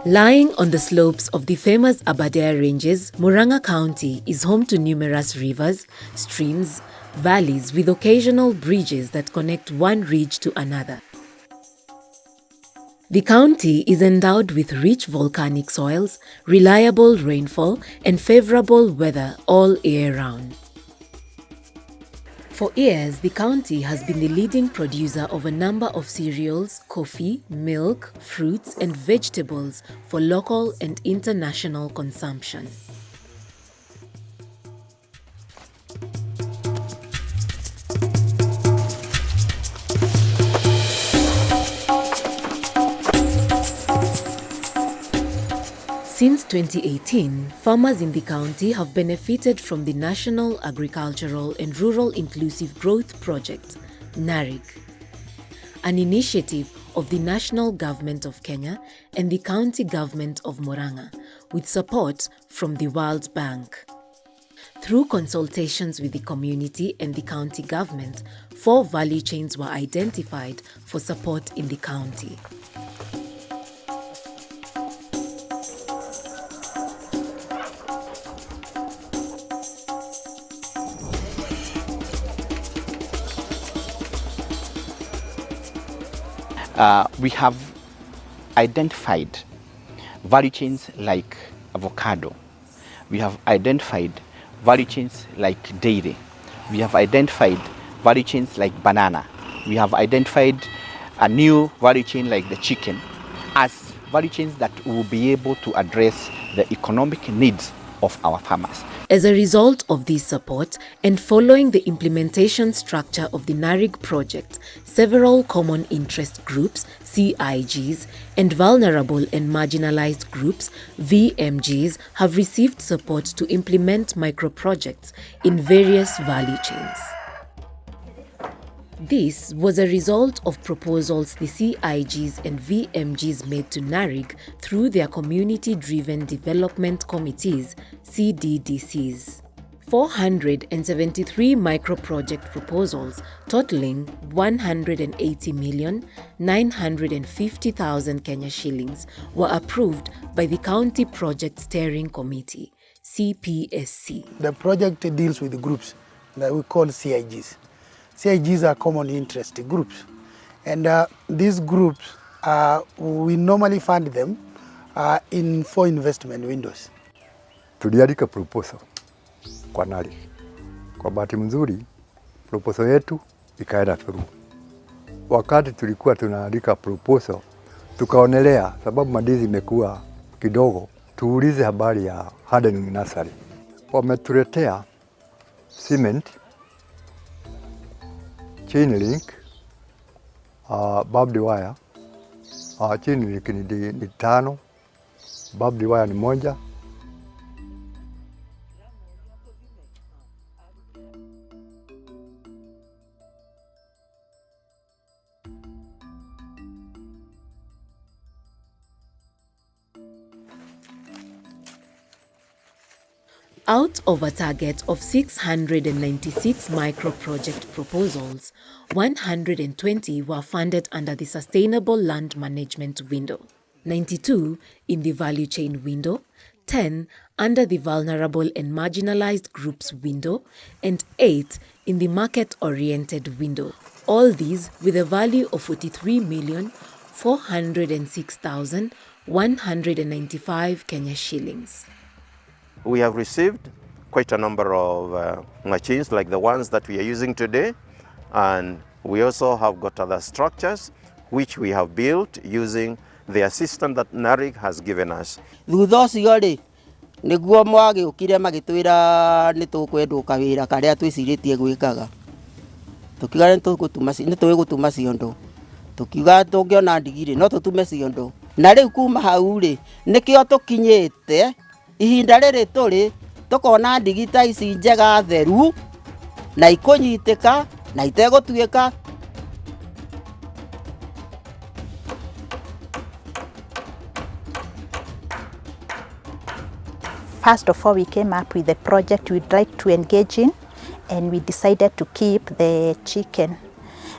Lying on the slopes of the famous Aberdare Ranges, Muranga County is home to numerous rivers, streams, valleys with occasional bridges that connect one ridge to another. The county is endowed with rich volcanic soils, reliable rainfall, and favorable weather all year round. For years, the county has been the leading producer of a number of cereals, coffee, milk, fruits, and vegetables for local and international consumption. Since 2018, farmers in the county have benefited from the National Agricultural and Rural Inclusive Growth Project, NARIG, an initiative of the National Government of Kenya and the County Government of Muranga, with support from the World Bank. Through consultations with the community and the county government, 4 value chains were identified for support in the county. We have identified value chains like avocado. We have identified value chains like dairy. We have identified value chains like banana. We have identified a new value chain like the chicken as value chains that will be able to address the economic needs of our farmers. As a result of this support and following the implementation structure of the NARIG project, several common interest groups, CIGs, and vulnerable and marginalized groups, VMGs, have received support to implement micro-projects in various value chains. This was a result of proposals the CIGs and VMGs made to NARIG through their Community-Driven Development Committees, CDDCs. 473 micro-project proposals totaling 180,950,000 Kenya shillings were approved by the County Project Steering Committee, CPSC. The project deals with groups that we call CIGs. CIGs are common interest groups, and these groups, we normally fund them in 4 investment windows. Tuliandika proposal kwa NARIG. Kwa bahati mzuri proposal yetu ikaenda through. Wakati tulikuwa tunaandika proposal, tukaonelea sababu madizi imekuwa kidogo, tuulize habari ya hardening nursery. Wametuletea cement, chain link, barbed wire. Chain link ni 5, barbed wire ni 1. Out of a target of 696 micro-project proposals, 120 were funded under the Sustainable Land Management window, 92 in the Value Chain window, 10 under the Vulnerable and Marginalized Groups window, and 8 in the Market-Oriented window. All these with a value of 43,406,195 Kenya shillings. We have received quite a number of machines like the ones that we are using today, and we also have got other structures which we have built using the assistance that NARIG has given us. Thutha ũcio rĩ nĩguo mwagĩũkire magĩtwĩra nĩtũkwendwo kawĩra karĩa twĩcirĩtie gwĩkaga. Tũkiuga nĩtũgũtuma ciondo. Tũkiuga tũngĩona ndigiri no tũtume ciondo. Na rĩu kuma hau rĩ nĩkĩo tũkinyĩte ihinda rĩrĩ tũrĩ tũkona ndigita ici njega theru na ikũnyitĩka na itegũtuĩka. First of all, we came up with a project we'd like to engage in, and we decided to keep the chicken.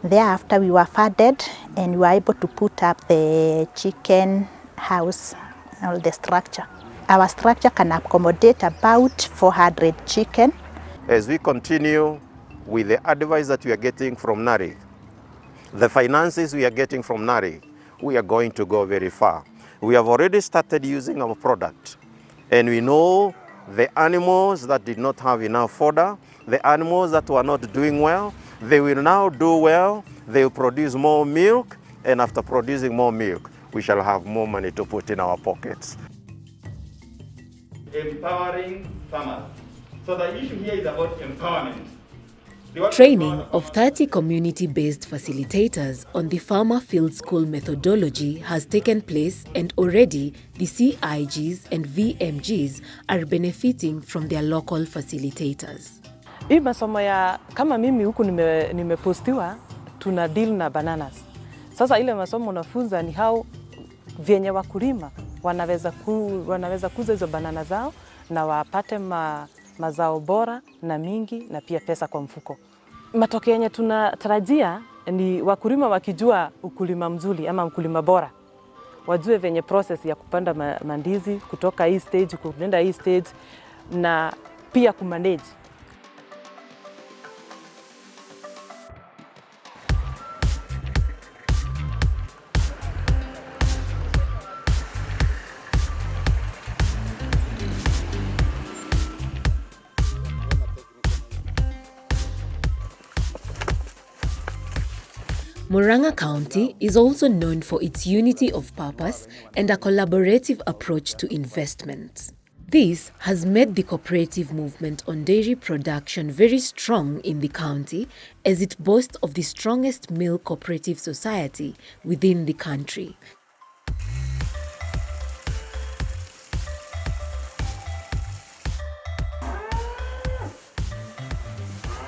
Thereafter, we were funded and we were able to put up the chicken house or the structure. Our structure can accommodate about 400 chicken. As we continue with the advice that we are getting from NARIG, the finances we are getting from NARIG, we are going to go very far. We have already started using our product, and we know the animals that did not have enough fodder, the animals that were not doing well, they will now do well, they will produce more milk, and after producing more milk, we shall have more money to put in our pockets. Empowering farmers. So the issue here is about empowerment. Training of 30 community-based facilitators on the Farmer Field School methodology has taken place, and already the CIGs and VMGs are benefiting from their local facilitators. Hii masomo ya kama mimi huku nimepostiwa tuna deal na bananas. Sasa ile masomo unafunza ni how vyenye wakulima wanaweza kuuza hizo banana zao na wapate mazao bora na mingi na pia pesa kwa mfuko. Matokeo yenye tunatarajia ni wakulima wakijua ukulima mzuri ama ukulima bora. Wajue venye process ya kupanda mandizi kutoka hii stage kuenda hii stage na pia kumanage. Muranga County is also known for its unity of purpose and a collaborative approach to investment. This has made the cooperative movement on dairy production very strong in the county, as it boasts of the strongest milk cooperative society within the country.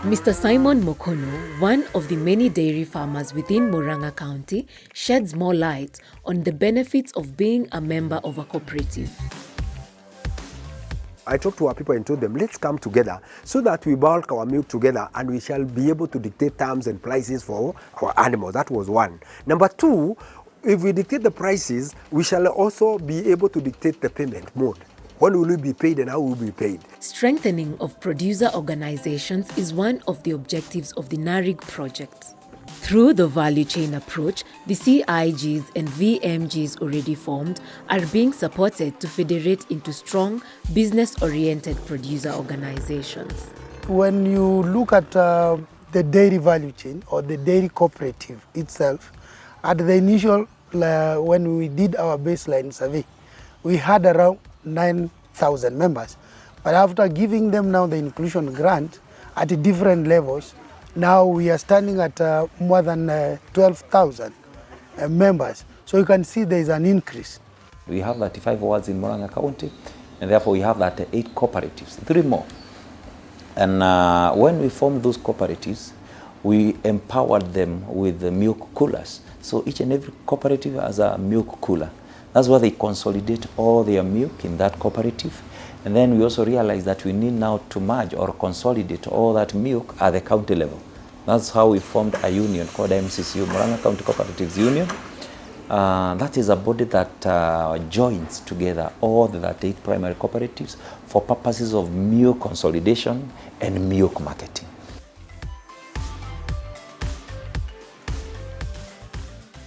Mr. Simon Mokono, one of the many dairy farmers within Muranga County, sheds more light on the benefits of being a member of a cooperative. I talked to our people and told them, let's come together so that we bulk our milk together and we shall be able to dictate terms and prices for our animals. That was one. Number two, if we dictate the prices, we shall also be able to dictate the payment mode. When will we be paid and how will we be paid? Strengthening of producer organizations is one of the objectives of the NARIG project. Through the value chain approach, the CIGs and VMGs already formed are being supported to federate into strong, business-oriented producer organizations. When you look at the dairy value chain or the dairy cooperative itself, at the initial, when we did our baseline survey, we had around 9,000 members. But after giving them now the inclusion grant at different levels, now we are standing at more than 12,000 members. So you can see there is an increase. We have 35 wards in Muranga County, and therefore we have 8 cooperatives, 3 more. And when we formed those cooperatives, we empowered them with the milk coolers. So each and every cooperative has a milk cooler. That's where they consolidate all their milk in that cooperative. And then we also realized that we need now to merge or consolidate all that milk at the county level. That's how we formed a union called MCCU, Muranga County Cooperatives Union. That is a body that joins together all the 8 primary cooperatives for purposes of milk consolidation and milk marketing.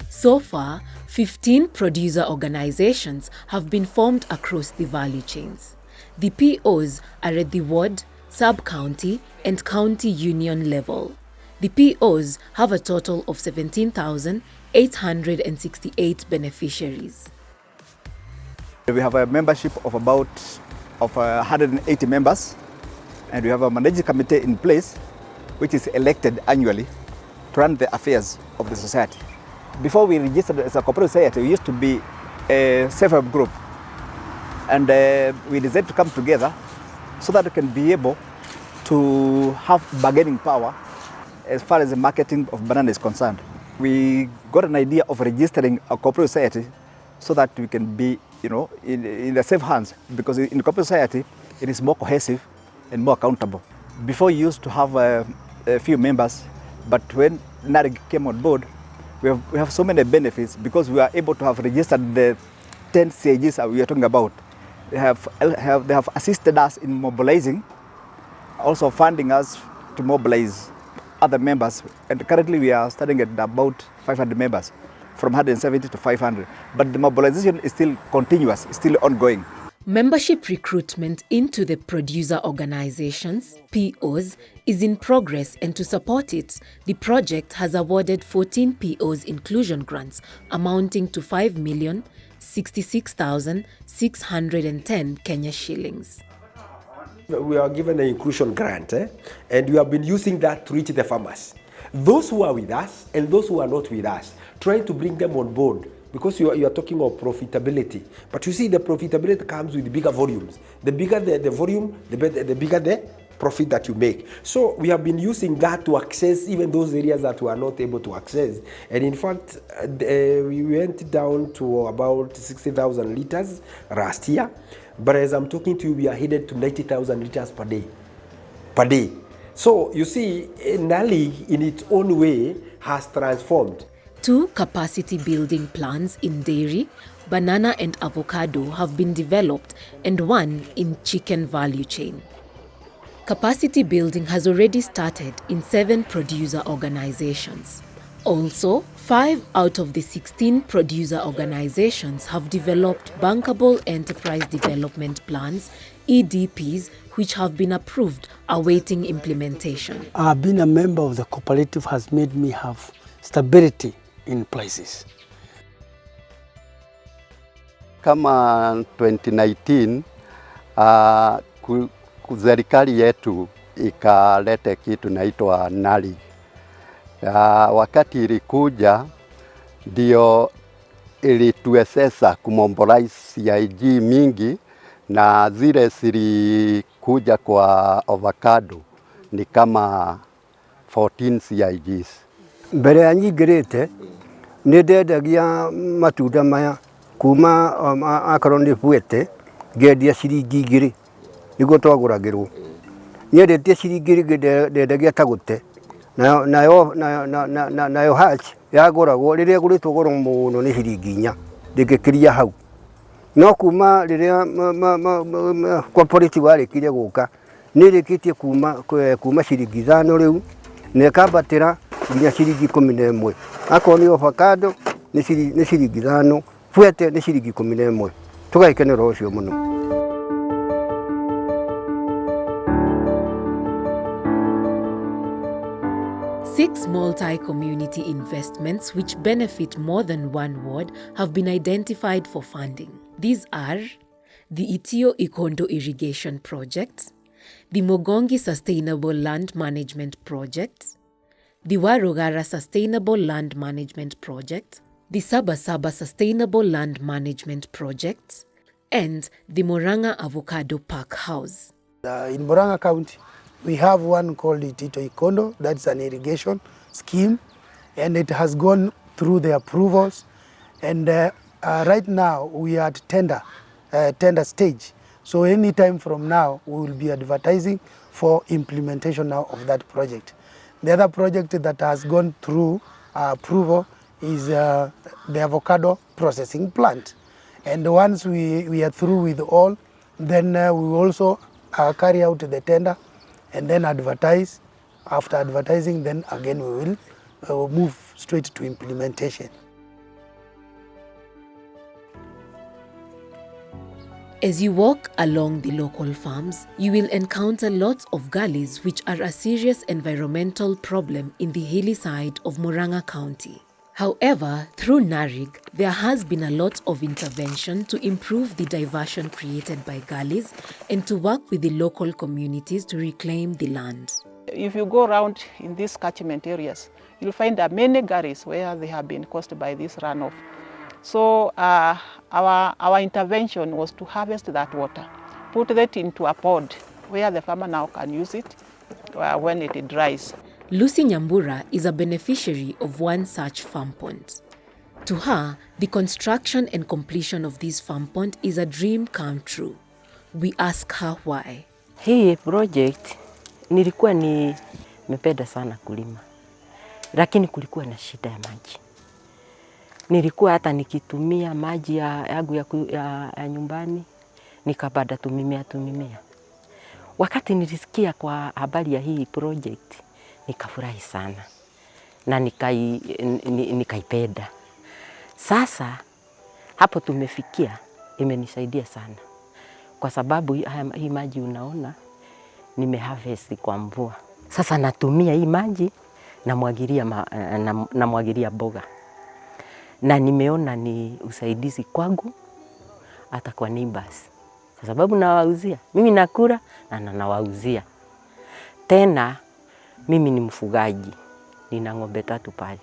So far, 15 producer organizations have been formed across the value chains. The POs are at the ward, sub-county, and county union level. The POs have a total of 17,868 beneficiaries. We have a membership of about 180 members, and we have a managing committee in place which is elected annually to run the affairs of the society. Before we registered as a cooperative society, we used to be a self-help group, and we decided to come together so that we can be able to have bargaining power as far as the marketing of banana is concerned. We got an idea of registering a cooperative society so that we can be, in the safe hands, because in the cooperative society, it is more cohesive and more accountable. Before, we used to have a few members, but when NARIG came on board, we have so many benefits because we are able to have registered the 10 CIGs we are talking about. They have assisted us in mobilizing, also funding us to mobilize other members. And currently we are starting at about 500 members, from 170 to 500. But the mobilization is still continuous, still ongoing. Membership recruitment into the producer organizations, POs, is in progress, and to support it, the project has awarded 14 POs inclusion grants amounting to 5,066,610 Kenya shillings. We are given an inclusion grant, and we have been using that to reach the farmers. Those who are with us and those who are not with us, trying to bring them on board, because you are talking of profitability. But you see, the profitability comes with bigger volumes. The bigger the volume, the bigger the profit that you make. So we have been using that to access even those areas that we are not able to access. And in fact, we went down to about 60,000 liters last year. But as I'm talking to you, we are headed to 90,000 liters per day. So you see, NARIG in its own way has transformed. 2 capacity building plans in dairy, banana and avocado have been developed, and 1 in chicken value chain. Capacity building has already started in 7 producer organizations. Also, 5 out of the 16 producer organizations have developed bankable enterprise development plans, EDPs, which have been approved, awaiting implementation. Being a member of the cooperative has made me have stability in places. Kama 2019 serikali yetu ikalete kitu naitwa NARIG. Wakati ilikuja ndio ilituwezesha kumobilize CIG mingi, na zile zilikuja kwa avocado ni kama 14 CIGs. Mbere ya nyingirite ni ndendagia matunda maya kuma akorwo ni bwete ngendia ciringi 2 niguo twaguragirwo. Nyendetie ciringi 2 ndendagia ta gute nayo hatch yaguragwo riria guritwo goro muno ni ciringi 4 ndingikiria hau. No kuma riria cooperative arikire guka nirikitie kuma ciringi 5 riu nekambatira nginya ciringi 11. Akorwo ni avocado ni ciringi 5, bwete ni ciringi 11. Tugaikenera ucio muno. 6 multi-community investments which benefit more than 1 ward have been identified for funding. These are the Itio Ikondo Irrigation Project, the Mogongi Sustainable Land Management Project, the Warugara Sustainable Land Management Project, the Sabasaba Sustainable Land Management Project, and the Muranga Avocado Park House. In Muranga County, we have one called Itio Ikondo. That's an irrigation scheme, and it has gone through the approvals. And right now, we are at tender stage. So anytime from now, we will be advertising for implementation now of that project. The other project that has gone through approval is the avocado processing plant. And once we are through with all, then we will also carry out the tender and then advertise. After advertising, then again we will move straight to implementation. As you walk along the local farms, you will encounter lots of gullies, which are a serious environmental problem in the hilly side of Murang'a County. However, through NARIG, there has been a lot of intervention to improve the diversion created by gullies and to work with the local communities to reclaim the land. If you go around in these catchment areas, you'll find that many gullies where they have been caused by this runoff. So our intervention was to harvest that water, put that into a pod where the farmer now can use it when it dries. Lucy Nyambura is a beneficiary of one such farm pond. To her, the construction and completion of this farm pond is a dream come true. We ask her why. Hii project nilikuwa nimependa sana kulima, lakini kulikuwa na shida ya maji. Nilikuwa hata nikitumia maji yangu ya nyumbani, nikapanda tumimea. Wakati nilisikia kwa habari ya hii project, nikafurahi sana na nikaipenda. Sasa hapo tumefikia, imenisaidia sana kwa sababu hii maji unaona nimeharvest kwa mvua. Sasa natumia hii maji namwagilia mboga, na nimeona ni usaidizi kwangu hata kwa neighbors, kwa sababu nawauzia. Mimi nakula na nawauzia. Tena mimi ni mfugaji, nina ng'ombe 3 pale,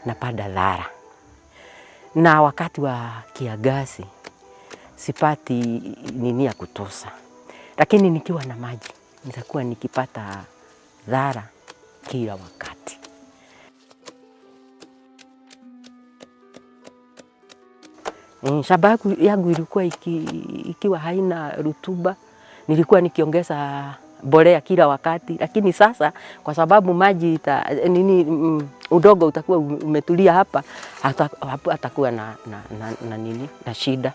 napanda dhara. Na wakati wa kiangazi sipati nini ya kutosha, lakini nikiwa na maji nitakuwa nikipata dhara kila wakati. Shamba yangu ilikuwa ikiwa haina rutuba, nilikuwa nikiongeza mbolea kila wakati, lakini sasa kwa sababu maji udongo utakuwa umetulia hapa, hatakuwa na shida.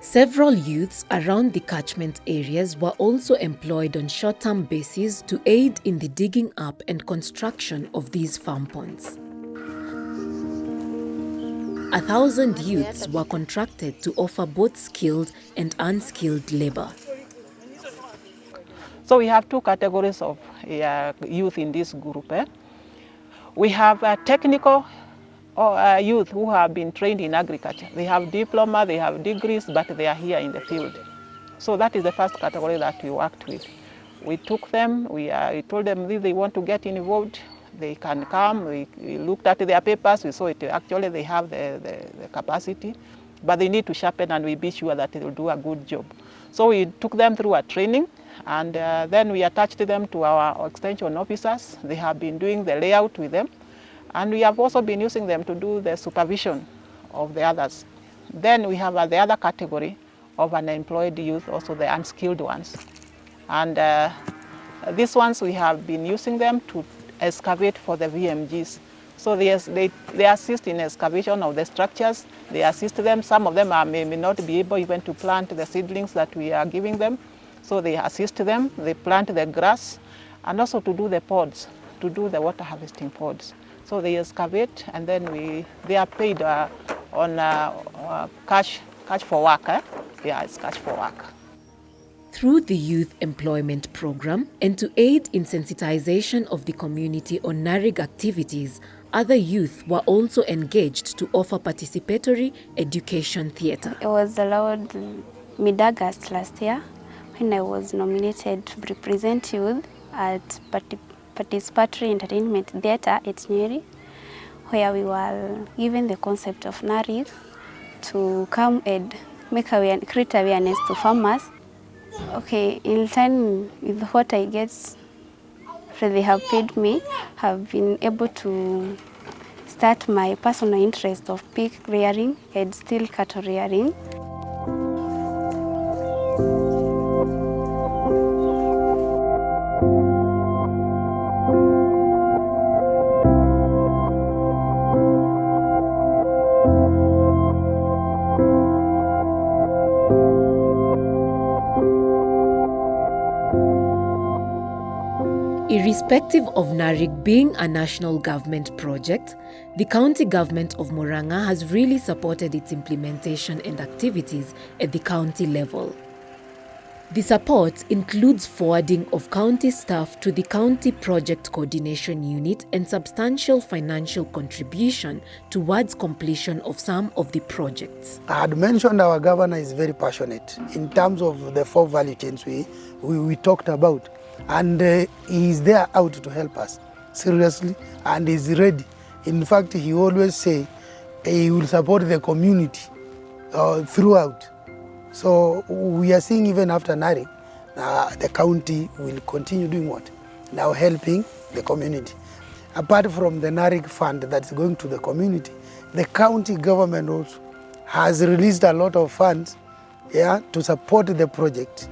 Several youths around the catchment areas were also employed on short-term basis to aid in the digging up and construction of these farm ponds. 1,000 youths were contracted to offer both skilled and unskilled labor. So we have 2 categories of youth in this group. We have technical youth who have been trained in agriculture. They have diploma, they have degrees, but they are here in the field. So that is the first category that we worked with. We took them, we told them if they want to get involved, they can come. We looked at their papers, we saw it. Actually, they have the capacity, but they need to sharpen, and we be sure that they will do a good job. So we took them through a training, and then we attached them to our extension officers. They have been doing the layout with them, and we have also been using them to do the supervision of the others. Then we have the other category of unemployed youth, also the unskilled ones. And these ones, we have been using them to excavate for the VMGs. So they assist in excavation of the structures. They assist them. Some of them may not be able even to plant the seedlings that we are giving them. So they assist them. They plant the grass, and also to do the pods, to do the water harvesting pods. So they excavate, and then they are paid on cash for work. Yeah, it's cash for work. Through the Youth Employment Program and to aid in sensitization of the community on NARIG activities, other youth were also engaged to offer participatory education theatre. I was allowed mid-August last year when I was nominated to represent youth at participatory entertainment theatre at NARIG, where we were given the concept of NARIG to come and create awareness to farmers. Okay, in turn with what I get, they have paid me, have been able to start my personal interest of pig rearing and still cattle rearing. Irrespective of NARIG being a national government project, the county government of Muranga has really supported its implementation and activities at the county level. The support includes forwarding of county staff to the County Project Coordination Unit and substantial financial contribution towards completion of some of the projects. I had mentioned our governor is very passionate in terms of the 4 value chains we talked about. And he is there out to help us, seriously, and is ready. In fact, he always say he will support the community throughout. So we are seeing even after NARIG, the county will continue doing what? Now helping the community. Apart from the NARIG fund that's going to the community, the county government also has released a lot of funds to support the project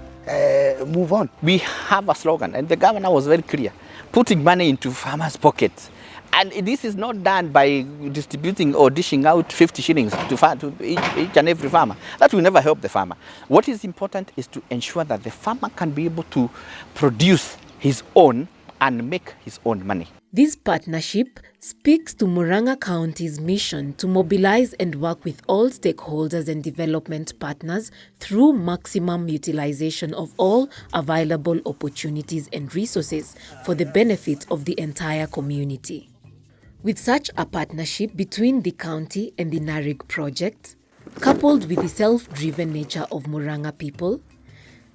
move on. We have a slogan, and the governor was very clear, putting money into farmers' pockets. And this is not done by distributing or dishing out 50 shillings to each and every farmer. That will never help the farmer. What is important is to ensure that the farmer can be able to produce his own and make his own money. This partnership speaks to Muranga County's mission to mobilize and work with all stakeholders and development partners through maximum utilization of all available opportunities and resources for the benefit of the entire community. With such a partnership between the county and the NARIG project, coupled with the self-driven nature of Muranga people,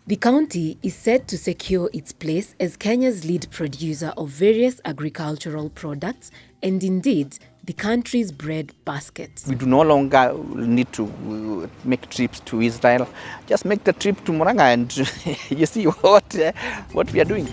the county is set to secure its place as Kenya's lead producer of various agricultural products and indeed the country's bread basket. We do no longer need to make trips to Israel. Just make the trip to Muranga and you see what we are doing.